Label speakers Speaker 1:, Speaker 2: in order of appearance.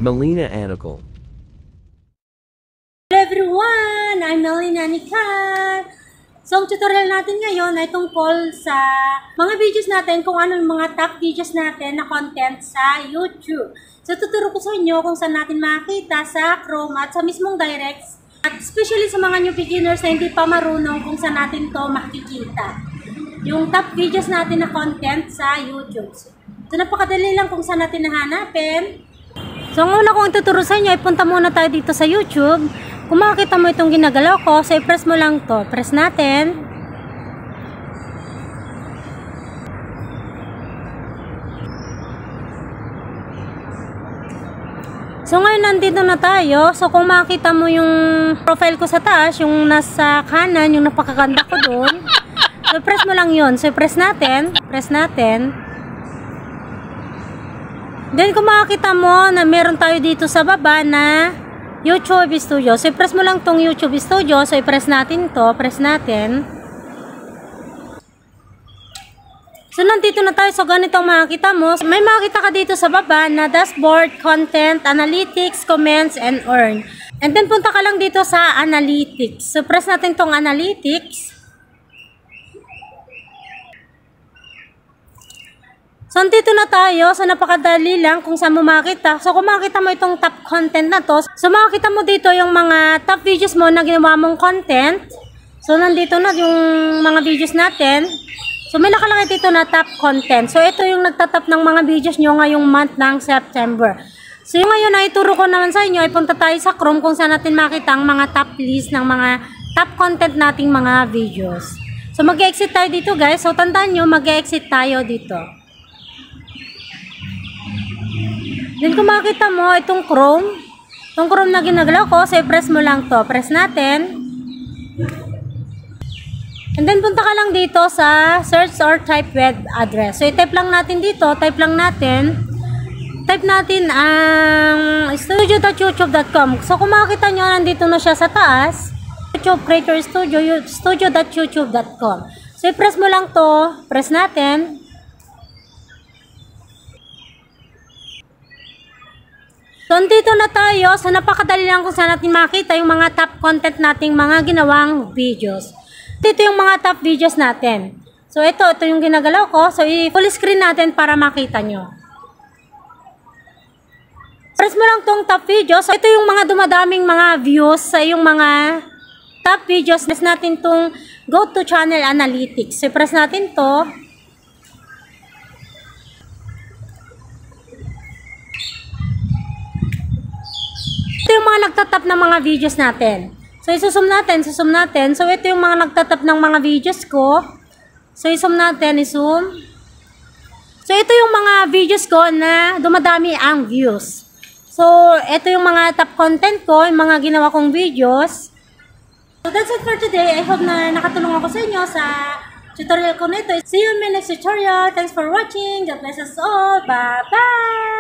Speaker 1: Melina Anical.
Speaker 2: Hello everyone! I'm Melina Anical. So, ang tutorial natin ngayon ay tungkol sa mga videos natin, kung ano yung mga top videos natin na content sa YouTube. So, tuturo ko sa inyo kung saan natin makikita sa Chrome at sa mismong Directs. At especially sa mga new beginners na hindi pa marunong kung saan natin to makikita. Yung top videos natin na content sa YouTube. So, napakadali lang kung saan natin nahanapin. So, ang una kong ituturo sa inyo ay punta muna tayo dito sa YouTube. Kung makikita mo itong ginagalaw ko, so i-press mo lang to. Press natin. So, ngayon nandito na tayo. So, kung makikita mo yung profile ko sa taas, yung nasa kanan, yung napakaganda ko doon. So, press mo lang yun. So, press natin. Press natin. Then, kung makikita mo na meron tayo dito sa baba na YouTube Studio. So, i-press mo lang tong YouTube Studio. So, i-press natin to. Press natin. So, nandito na tayo. So, ganito makikita mo. May makikita ka dito sa baba na dashboard, content, analytics, comments, and earn. And then, punta ka lang dito sa analytics. So, press natin tong analytics. So, dito na tayo. So, napakadali lang kung saan mo makita. So, kung makita mo itong top content na to, so, makikita mo dito yung mga top videos mo na ginawa mong content. So, nandito na yung mga videos natin. So, may nakalagay dito na top content. So, ito yung nagtatap ng mga videos nyo ngayong month ng September. So, yung ngayon na ituro ko naman sa inyo, ay punta tayo sa Chrome kung saan natin makita ang mga top list ng mga top content nating mga videos. So, mag-exit tayo dito, guys. So, tandaan nyo, mag-exit tayo dito. Then kung makita mo itong Chrome na ginagalaw ko, so i-press mo lang to. Press natin. And then punta ka lang dito sa search or type web address. So i-type lang natin dito, type natin ang studio.youtube.com. So kung makita nyo, nandito na siya sa taas. YouTube Creator Studio, studio.youtube.com. So i-press mo lang to, press natin. So, dito na tayo. So, napakadali lang kung saan natin makita yung mga top content nating mga ginawang videos. Dito yung mga top videos natin. So, ito yung ginagalaw ko. So, i-full screen natin para makita nyo. Press mo lang tong top videos. So, ito yung mga dumadaming mga views sa yung mga top videos. Press natin tong Go to Channel Analytics. So, press natin to. Ito yung mga nagtatap ng mga videos natin. So, isusum natin. So, ito yung mga nagtatap ng mga videos ko. So, isum natin, isum. So, ito yung mga videos ko na dumadami ang views. So, ito yung mga top content ko, yung mga ginawa kong videos. So, that's it for today. I hope na nakatulong ako sa inyo sa tutorial ko nito. See you in my next tutorial. Thanks for watching. God bless us all. Bye-bye!